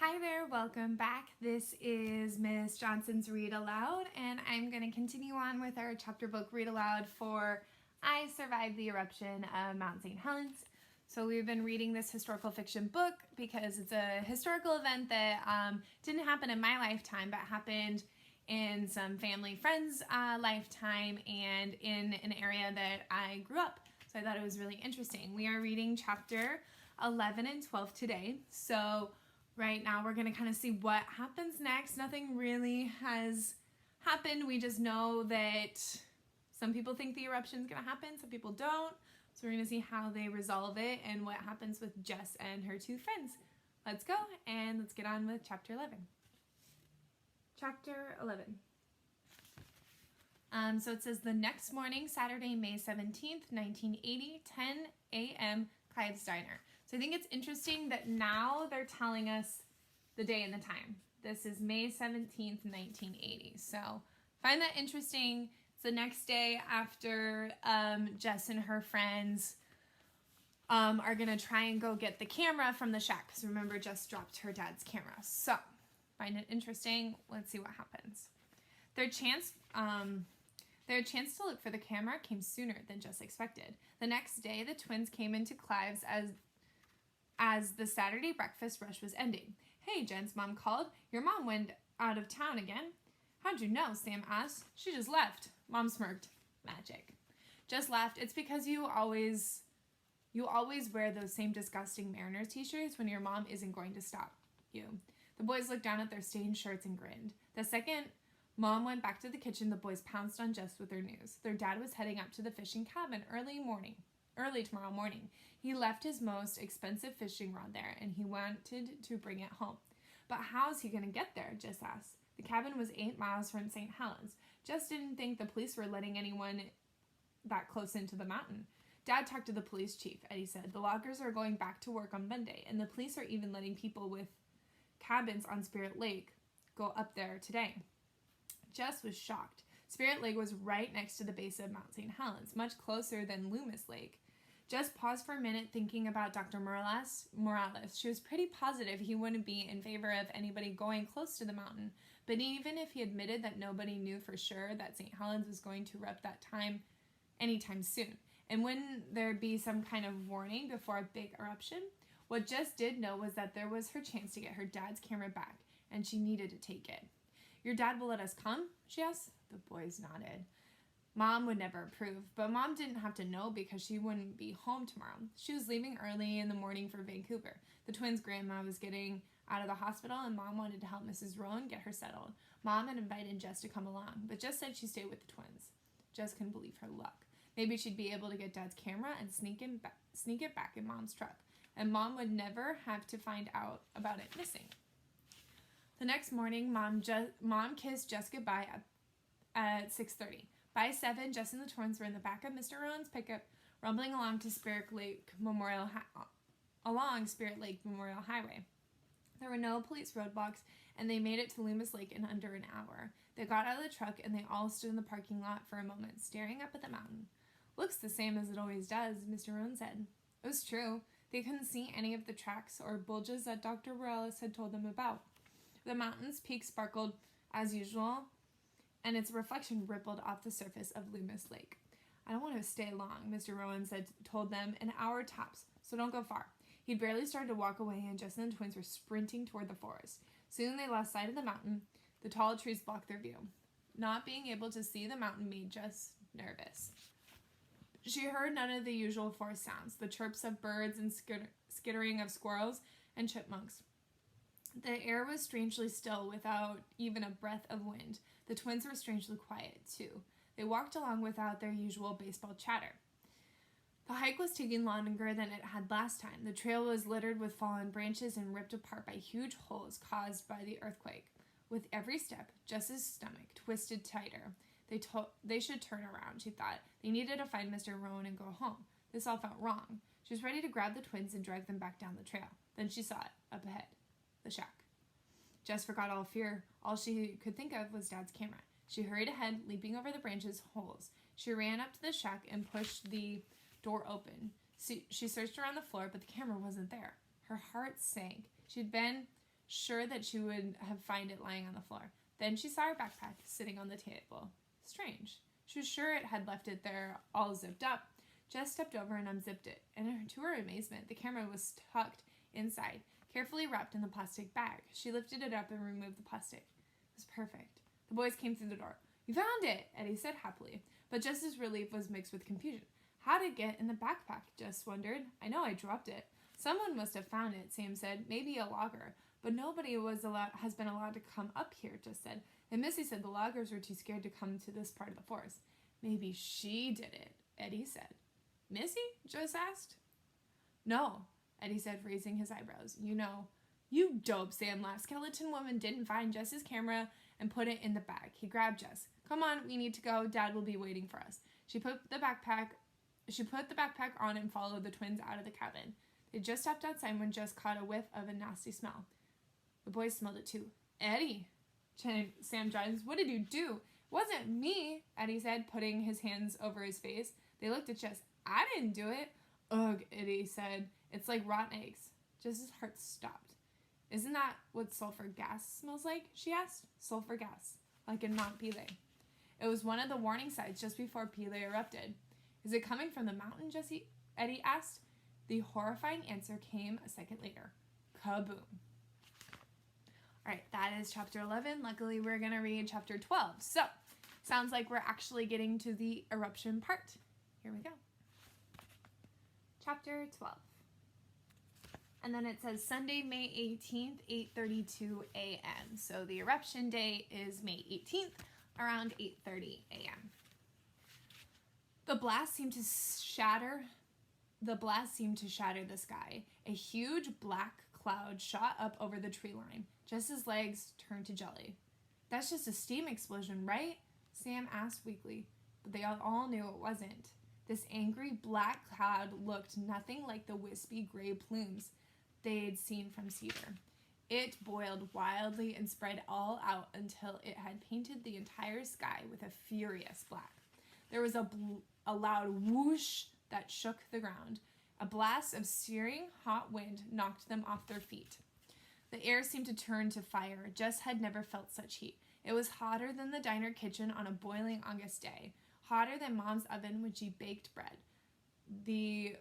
Hi there, welcome back. This is Miss Johnson's Read Aloud, and I'm going to continue on with our chapter book read aloud for I Survived the Eruption of Mount St. Helens. So we've been reading this historical fiction book because it's a historical event that didn't happen in my lifetime, but happened in some family friends' lifetime and in an area that I grew up. So I thought it was really interesting. We are reading chapter 11 and 12 today. So right now we're going to kind of see what happens next. Nothing really has happened. We just know that some people think the eruption is going to happen, some people don't. So we're going to see how they resolve it and what happens with Jess and her two friends. Let's go and let's get on with chapter 11. Chapter 11. So it says, the next morning, Saturday, May 17th, 1980, 10 a.m., Clive's Diner. So I think it's interesting that now they're telling us the day and the time. This is May 17th, 1980. So find that interesting. It's the next day after Jess and her friends are going to try and go get the camera from the shack. Because remember, Jess dropped her dad's camera. So find it interesting. Let's see what happens. Their chance to look for the camera came sooner than Jess expected. The next day, the twins came into Clive's as the Saturday breakfast rush was ending. "Hey, Jen's mom called. Your mom went out of town again." "How'd you know?" Sam asked. "She just left." Mom smirked. "Magic." Jess laughed. "It's because you always wear those same disgusting Mariners t-shirts when your mom isn't going to stop you." The boys looked down at their stained shirts and grinned. The second Mom went back to the kitchen, the boys pounced on Jess with their news. Their dad was heading up to the fishing cabin early tomorrow morning. He left his most expensive fishing rod there, and he wanted to bring it home. "But how's he going to get there?" Jess asked. The cabin was 8 miles from St. Helens. Jess didn't think the police were letting anyone that close into the mountain. "Dad talked to the police chief," Eddie said. "The loggers are going back to work on Monday, and the police are even letting people with cabins on Spirit Lake go up there today." Jess was shocked. Spirit Lake was right next to the base of Mount St. Helens, much closer than Loomis Lake. Jess paused for a minute thinking about Dr. Morales. She was pretty positive he wouldn't be in favor of anybody going close to the mountain, but even if he admitted that nobody knew for sure that St. Helens was going to erupt that time anytime soon, and wouldn't there be some kind of warning before a big eruption? What Jess did know was that there was her chance to get her dad's camera back, and she needed to take it. "Your dad will let us come?" she asked. The boys nodded. Mom would never approve, but Mom didn't have to know because she wouldn't be home tomorrow. She was leaving early in the morning for Vancouver. The twins' grandma was getting out of the hospital, and Mom wanted to help Mrs. Rowan get her settled. Mom had invited Jess to come along, but Jess said she'd stay with the twins. Jess couldn't believe her luck. Maybe she'd be able to get Dad's camera and sneak it back in Mom's truck, and Mom would never have to find out about it missing. The next morning, Mom kissed Jess goodbye at 6:30. By 7, Jess and the twins were in the back of Mr. Rowan's pickup, rumbling along to Spirit Lake Memorial Highway. There were no police roadblocks, and they made it to Loomis Lake in under an hour. They got out of the truck, and they all stood in the parking lot for a moment, staring up at the mountain. "Looks the same as it always does," Mr. Rowan said. It was true. They couldn't see any of the tracks or bulges that Dr. Morales had told them about. The mountain's peak sparkled as usual, and its reflection rippled off the surface of Loomis Lake. "I don't want to stay long," Mr. Rowan told them. "An hour tops, so don't go far." He'd barely started to walk away, and Jess and the twins were sprinting toward the forest. Soon they lost sight of the mountain. The tall trees blocked their view. Not being able to see the mountain made Jess nervous. She heard none of the usual forest sounds, the chirps of birds and skittering of squirrels and chipmunks. The air was strangely still, without even a breath of wind. The twins were strangely quiet, too. They walked along without their usual baseball chatter. The hike was taking longer than it had last time. The trail was littered with fallen branches and ripped apart by huge holes caused by the earthquake. With every step, Jess's stomach twisted tighter. They should turn around, she thought. They needed to find Mr. Rowan and go home. This all felt wrong. She was ready to grab the twins and drag them back down the trail. Then she saw it, up ahead. The shack. Jess forgot all fear. All she could think of was Dad's camera. She hurried ahead, leaping over the branches' holes. She ran up to the shack and pushed the door open. She searched around the floor, but the camera wasn't there. Her heart sank. She'd been sure that she would have found it lying on the floor. Then she saw her backpack sitting on the table. Strange. She was sure it had left it there all zipped up. Jess stepped over and unzipped it, and to her amazement, the camera was tucked inside, carefully wrapped in the plastic bag. She lifted it up and removed the plastic. It was perfect. The boys came through the door. "You found it," Eddie said happily, but Jess's relief was mixed with confusion. "How did it get in the backpack?" Jess wondered. "I know I dropped it." "Someone must have found it," Sam said. "Maybe a logger. But nobody has been allowed to come up here," Jess said. "And Missy said the loggers were too scared to come to this part of the forest." "Maybe she did it," Eddie said. "Missy?" Jess asked. "No," Eddie said, raising his eyebrows. "You dope," Sam laughed. "Skeleton Woman didn't find Jess's camera and put it in the bag." He grabbed Jess. "Come on, we need to go. Dad will be waiting for us." She put the backpack on and followed the twins out of the cabin. They just stepped outside when Jess caught a whiff of a nasty smell. The boys smelled it too. "Eddie," Sam Johns, "what did you do?" "It wasn't me," Eddie said, putting his hands over his face. They looked at Jess. "I didn't do it." "Ugh," Eddie said. "It's like rotten eggs." Jess's heart stopped. "Isn't that what sulfur gas smells like?" she asked. "Sulfur gas, like in Mount Pelée." It was one of the warning signs just before Pelée erupted. "Is it coming from the mountain?" Eddie asked. The horrifying answer came a second later. Kaboom. All right, that is chapter 11. Luckily, we're going to read chapter 12. So, sounds like we're actually getting to the eruption part. Here we go. Chapter 12. And then it says Sunday, May 18th, 8:32 a.m. So the eruption day is May 18th, around 8:30 a.m. The blast seemed to shatter the sky. A huge black cloud shot up over the tree line. Jess's legs turned to jelly. "That's just a steam explosion, right?" Sam asked weakly, but they all knew it wasn't. This angry black cloud looked nothing like the wispy gray plumes they'd seen from Cedar. It boiled wildly and spread all out until it had painted the entire sky with a furious black. There was a loud whoosh that shook the ground. A blast of searing hot wind knocked them off their feet. The air seemed to turn to fire. Jess had never felt such heat. It was hotter than the diner kitchen on a boiling August day, hotter than Mom's oven when she baked bread. The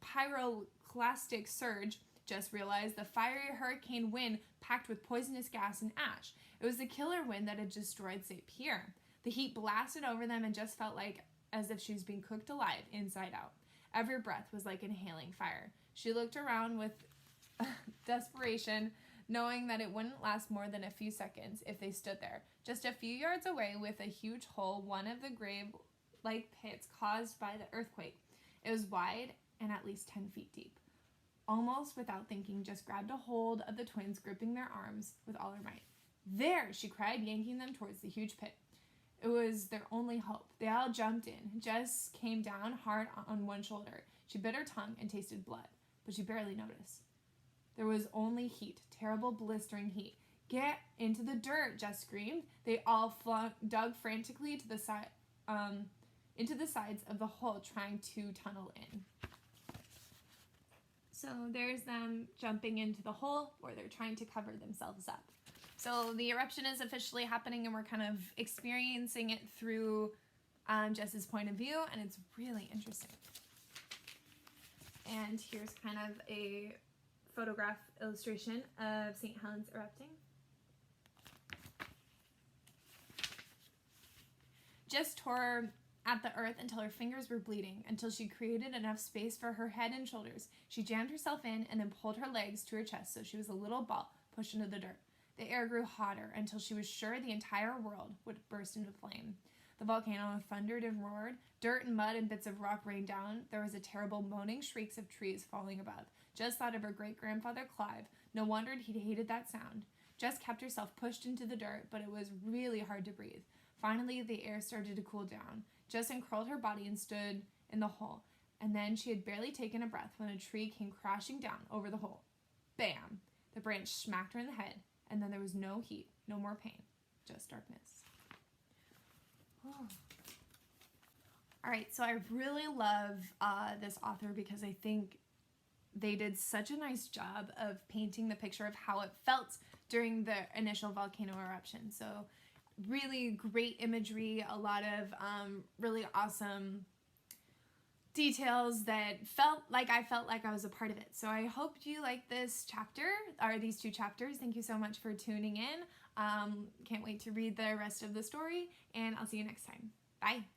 pyroclastic surge, Jess realized, the fiery hurricane wind packed with poisonous gas and ash. It was the killer wind that had destroyed St. Pierre. The heat blasted over them and Jess felt as if she was being cooked alive inside out. Every breath was like inhaling fire. She looked around with desperation, knowing that it wouldn't last more than a few seconds if they stood there. Just a few yards away, with a huge hole, one of the grave-like pits caused by the earthquake. It was wide and at least 10 feet deep. Almost without thinking, Jess grabbed a hold of the twins, gripping their arms with all her might. "There!" she cried, yanking them towards the huge pit. It was their only hope. They all jumped in. Jess came down hard on one shoulder. She bit her tongue and tasted blood, but she barely noticed. There was only heat, terrible blistering heat. "Get into the dirt!" Jess screamed. They all dug frantically into the sides of the hole, trying to tunnel in. So there's them jumping into the hole where they're trying to cover themselves up. So the eruption is officially happening, and we're kind of experiencing it through Jess's point of view, and it's really interesting. And here's kind of a photograph illustration of St. Helens erupting. Jess tore at the earth until her fingers were bleeding, until she created enough space for her head and shoulders. She jammed herself in and then pulled her legs to her chest so she was a little ball pushed into the dirt. The air grew hotter until she was sure the entire world would burst into flame. The volcano thundered and roared. Dirt and mud and bits of rock rained down. There was a terrible moaning shrieks of trees falling above. Jess thought of her great-grandfather Clive. No wonder he hated that sound. Jess kept herself pushed into the dirt, but it was really hard to breathe. Finally, the air started to cool down. Jess uncurled her body and stood in the hole, and then she had barely taken a breath when a tree came crashing down over the hole. Bam! The branch smacked her in the head, and then there was no heat, no more pain, just darkness. Oh. All right, so I really love this author because I think they did such a nice job of painting the picture of how it felt during the initial volcano eruption. So really great imagery, a lot of really awesome details that I felt like I was a part of it. So I hope you like this chapter, or these 2 chapters. Thank you so much for tuning in. Can't wait to read the rest of the story, and I'll see you next time. Bye.